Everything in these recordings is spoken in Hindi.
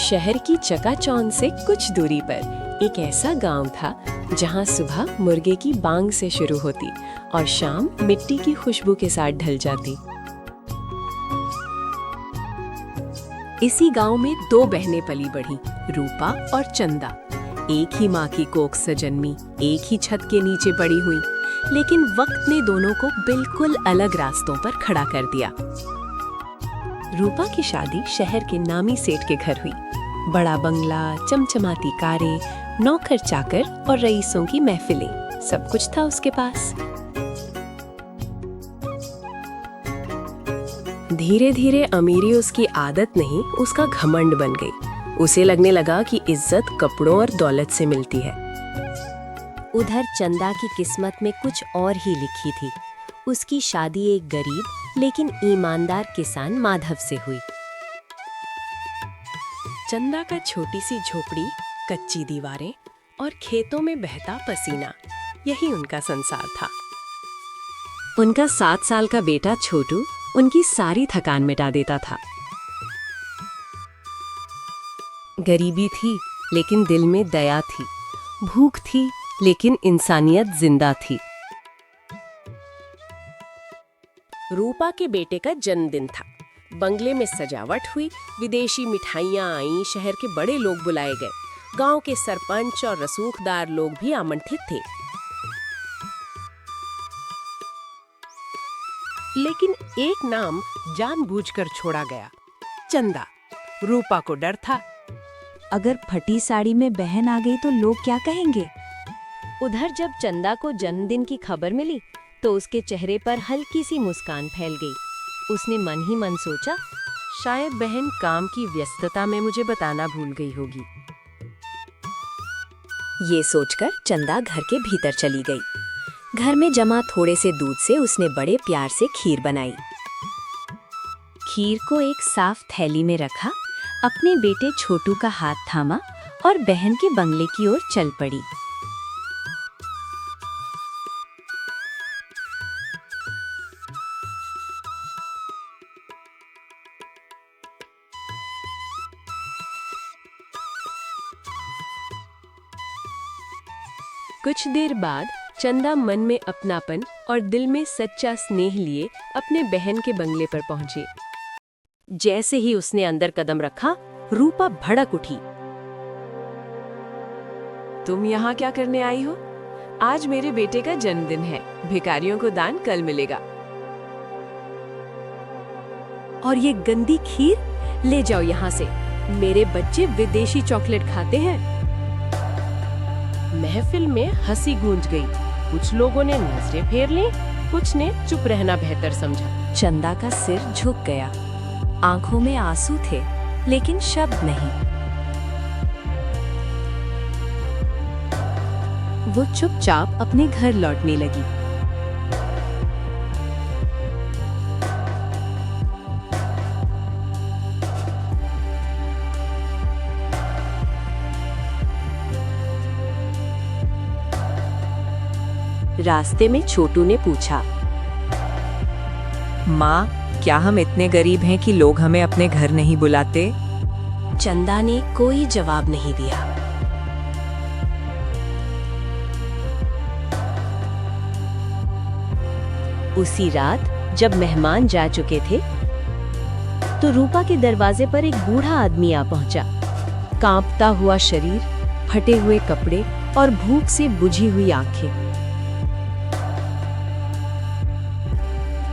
शहर की चकाचौंध से कुछ दूरी पर एक ऐसा गांव था जहां सुबह मुर्गे की बांग से शुरू होती और शाम मिट्टी की खुशबू के साथ ढल जाती। इसी गांव में दो बहनें पली बढ़ी, रूपा और चंदा। एक ही माँ की कोख से जन्मी, एक ही छत के नीचे बड़ी हुई, लेकिन वक्त ने दोनों को बिल्कुल अलग रास्तों पर खड़ा कर दिया। रूपा की शादी शहर के नामी सेठ के घर हुई। बड़ा बंगला, चमचमाती कारें, नौकर चाकर और रईसों की महफिलें, सब कुछ था उसके पास। धीरे धीरे अमीरी उसकी आदत नहीं, उसका घमंड बन गई। उसे लगने लगा कि इज्जत कपड़ों और दौलत से मिलती है। उधर चंदा की किस्मत में कुछ और ही लिखी थी। उसकी शादी एक गरीब लेकिन ईमानदार किसान माधव से हुई। चंदा का छोटी सी झोपड़ी, कच्ची दीवारें और खेतों में बहता पसीना, यही उनका संसार था। उनका 7 साल का बेटा छोटू उनकी सारी थकान मिटा देता था। गरीबी थी लेकिन दिल में दया थी, भूख थी लेकिन इंसानियत जिंदा थी। रूपा के बेटे का जन्मदिन था। बंगले में सजावट हुई, विदेशी मिठाइयां आईं, शहर के बड़े लोग बुलाए गए, गांव के सरपंच और रसूखदार लोग भी आमंत्रित थे। लेकिन एक नाम जानबूझकर छोड़ा गया, चंदा। रूपा को डर था, अगर फटी साड़ी में बहन आ गई तो लोग क्या कहेंगे। उधर जब चंदा को जन्मदिन की खबर मिली तो उसके चेहरे पर हल्की सी मुस्कान फैल गई। उसने मन ही मन सोचा, शायद बहन काम की व्यस्तता में मुझे बताना भूल गई होगी। ये सोचकर चंदा घर के भीतर चली गई। घर में जमा थोड़े से दूध से उसने बड़े प्यार से खीर बनाई। खीर को एक साफ थैली में रखा, अपने बेटे छोटू का हाथ थामा और बहन के बंगले की ओर चल पड़ी। कुछ देर बाद चंदा मन में अपनापन और दिल में सच्चा स्नेह लिए अपने बहन के बंगले पर पहुंची। जैसे ही उसने अंदर कदम रखा, रूपा भड़क उठी। तुम यहाँ क्या करने आई हो? आज मेरे बेटे का जन्मदिन है, भिखारियों को दान कल मिलेगा। और ये गंदी खीर ले जाओ यहाँ से, मेरे बच्चे विदेशी चॉकलेट खाते हैं। महफिल में हंसी गूंज गई। कुछ लोगों ने नजरें फेर ली, कुछ ने चुप रहना बेहतर समझा। चंदा का सिर झुक गया, आंखों में आंसू थे लेकिन शब्द नहीं। वो चुपचाप अपने घर लौटने लगी। रास्ते में छोटू ने पूछा, माँ, क्या हम इतने गरीब हैं कि लोग हमें अपने घर नहीं बुलाते? चंदा ने कोई जवाब नहीं दिया। उसी रात जब मेहमान जा चुके थे तो रूपा के दरवाजे पर एक बूढ़ा आदमी आ पहुंचा। कांपता हुआ शरीर, फटे हुए कपड़े और भूख से बुझी हुई आंखें।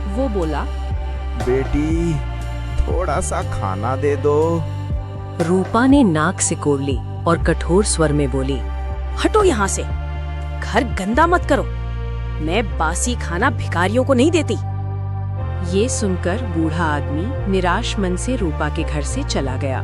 वो बोला, बेटी, थोड़ा सा खाना दे दो। रूपा ने नाक सिकोड़ ली और कठोर स्वर में बोली, हटो यहाँ से, घर गंदा मत करो, मैं बासी खाना भिखारियों को नहीं देती। ये सुनकर बूढ़ा आदमी निराश मन से रूपा के घर से चला गया।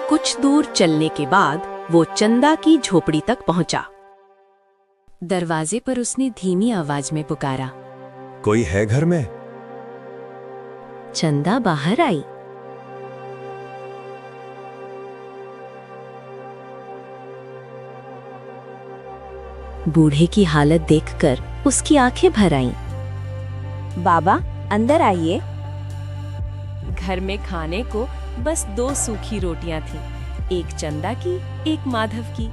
कुछ दूर चलने के बाद वो चंदा की झोपड़ी तक पहुंचा। दरवाजे पर उसने धीमी आवाज में पुकारा, कोई है घर में? चंदा बाहर आई। बूढ़े की हालत देखकर उसकी आंखें भर आईं। बाबा, अंदर आइए। घर में खाने को बस 2 सूखी रोटियां थीं, एक चंदा की, एक माधव की।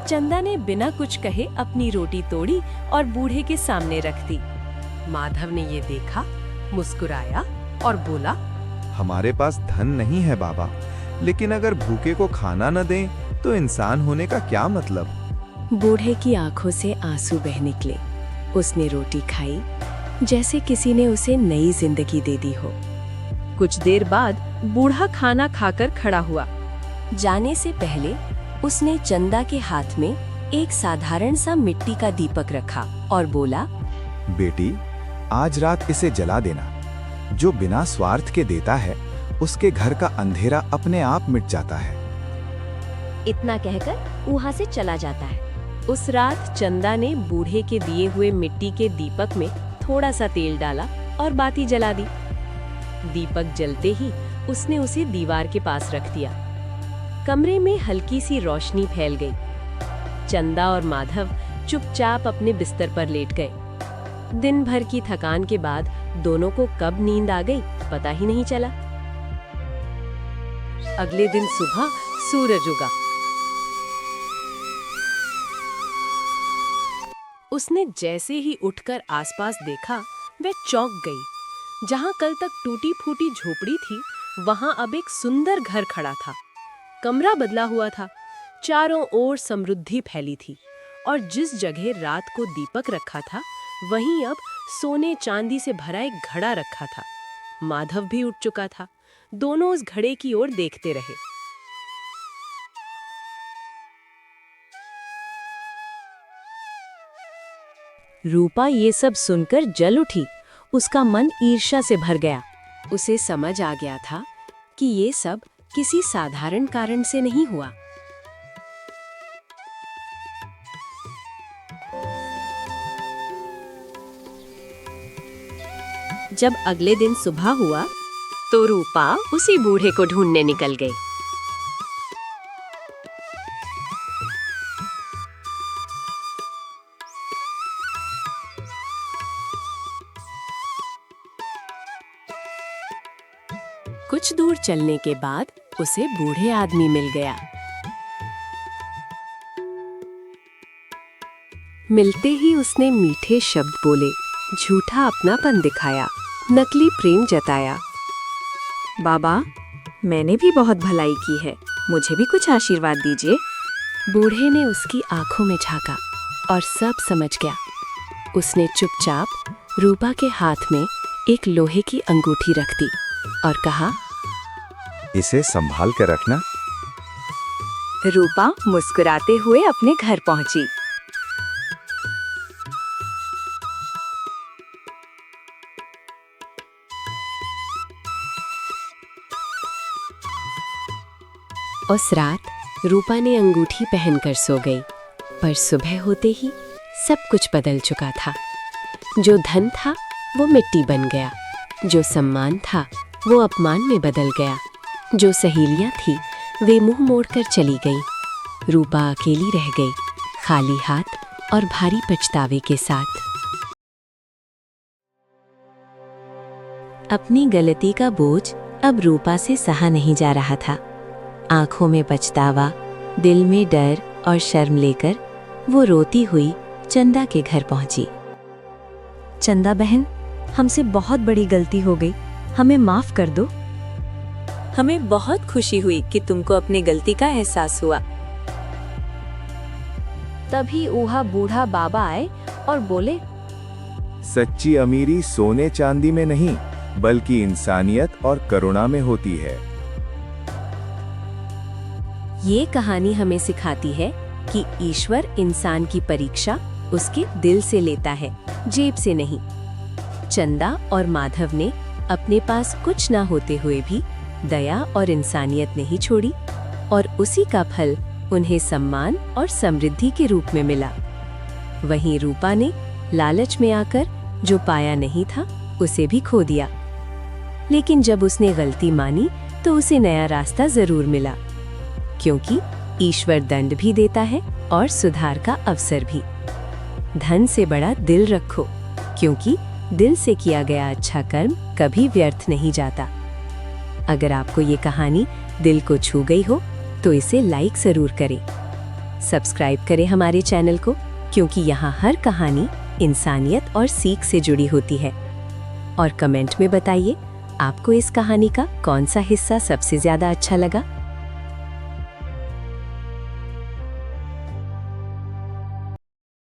चंदा ने बिना कुछ कहे अपनी रोटी तोड़ी और बूढ़े के सामने रख दी। माधव ने ये देखा, मुस्कुराया और बोला, हमारे पास धन नहीं है बाबा, लेकिन अगर भूखे को खाना न दें तो इंसान होने का क्या मतलब। बूढ़े की आंखों से आंसू बह निकले। उसने रोटी खाई जैसे किसी ने उसे नई जिंदगी दे दी हो। कुछ देर बाद बूढ़ा खाना खाकर खड़ा हुआ। जाने से पहले उसने चंदा के हाथ में एक साधारण सा मिट्टी का दीपक रखा और बोला, बेटी, आज रात इसे जला देना। जो बिना स्वार्थ के देता है, उसके घर का अंधेरा अपने आप मिट जाता है। इतना कहकर वहां से चला जाता है। उस रात चंदा ने बूढ़े के दिए हुए मिट्टी के दीपक में थोड़ा सा तेल डाला और बाती जला दी। दीपक जलते ही उसने उसे दीवार के पास रख दिया। कमरे में हल्की सी रोशनी फैल गई। चंदा और माधव चुपचाप अपने बिस्तर पर लेट गए। दिन भर की थकान के बाद दोनों को कब नींद आ गई पता ही नहीं चला। अगले दिन सुबह सूरज उगा। उसने जैसे ही उठकर आसपास देखा, वह चौंक गई। जहां कल तक टूटी फूटी झोपड़ी थी, वहां अब एक सुंदर घर खड़ा था। कमरा बदला हुआ था, चारों ओर समृद्धि फैली थी और जिस जगह रात को दीपक रखा था, वहीं अब सोने चांदी से भरा एक घड़ा रखा था। माधव भी उठ चुका था। दोनों उस घड़े की ओर देखते रहे। रूपा ये सब सुनकर जल उठी। उसका मन ईर्ष्या से भर गया। उसे समझ आ गया था कि ये सब किसी साधारण कारण से नहीं हुआ। जब अगले दिन सुबह हुआ तो रूपा उसी बूढ़े को ढूंढने निकल गई। कुछ दूर चलने के बाद उसे बूढ़े आदमी मिल गया। मिलते ही उसने मीठे शब्द बोले, झूठा अपनापन दिखाया, नकली प्रेम जताया। बाबा, मैंने भी बहुत भलाई की है, मुझे भी कुछ आशीर्वाद दीजिए। बूढ़े ने उसकी आंखों में झांका और सब समझ गया। उसने चुपचाप रूपा के हाथ में एक लोहे की अंगूठी रख दी और कहा, इसे संभाल कर रखना। रूपा मुस्कुराते हुए अपने घर पहुंची। उस रात रूपा ने अंगूठी पहनकर सो गई, पर सुबह होते ही सब कुछ बदल चुका था। जो धन था वो मिट्टी बन गया, जो सम्मान था वो अपमान में बदल गया, जो सहेलियां थी वे मुंह मोड़कर चली गईं। रूपा अकेली रह गई, खाली हाथ और भारी पछतावे के साथ। अपनी गलती का बोझ अब रूपा से सहा नहीं जा रहा था। आंखों में पछतावा, दिल में डर और शर्म लेकर वो रोती हुई चंदा के घर पहुंची। चंदा बहन, हमसे बहुत बड़ी गलती हो गई, हमें माफ कर दो। हमें बहुत खुशी हुई कि तुमको अपनी गलती का एहसास हुआ। तभी वहाँ बूढ़ा बाबा आए और बोले, सच्ची अमीरी सोने चांदी में नहीं, बल्कि इंसानियत और करुणा में होती है। ये कहानी हमें सिखाती है कि ईश्वर इंसान की परीक्षा उसके दिल से लेता है, जेब से नहीं। चंदा और माधव ने अपने पास कुछ ना होते हुए भी दया और इंसानियत नहीं छोड़ी, और उसी का फल उन्हें सम्मान और समृद्धि के रूप में मिला। वहीं रूपा ने लालच में आकर जो पाया नहीं था उसे भी खो दिया, लेकिन जब उसने गलती मानी तो उसे नया रास्ता जरूर मिला, क्योंकि ईश्वर दंड भी देता है और सुधार का अवसर भी। धन से बड़ा दिल रखो, क्योंकि दिल से किया गया अच्छा कर्म कभी व्यर्थ नहीं जाता। अगर आपको ये कहानी दिल को छू गई हो तो इसे लाइक जरूर करें। सब्सक्राइब करें हमारे चैनल को, क्योंकि यहाँ हर कहानी इंसानियत और सीख से जुड़ी होती है। और कमेंट में बताइए आपको इस कहानी का कौन सा हिस्सा सबसे ज्यादा अच्छा लगा।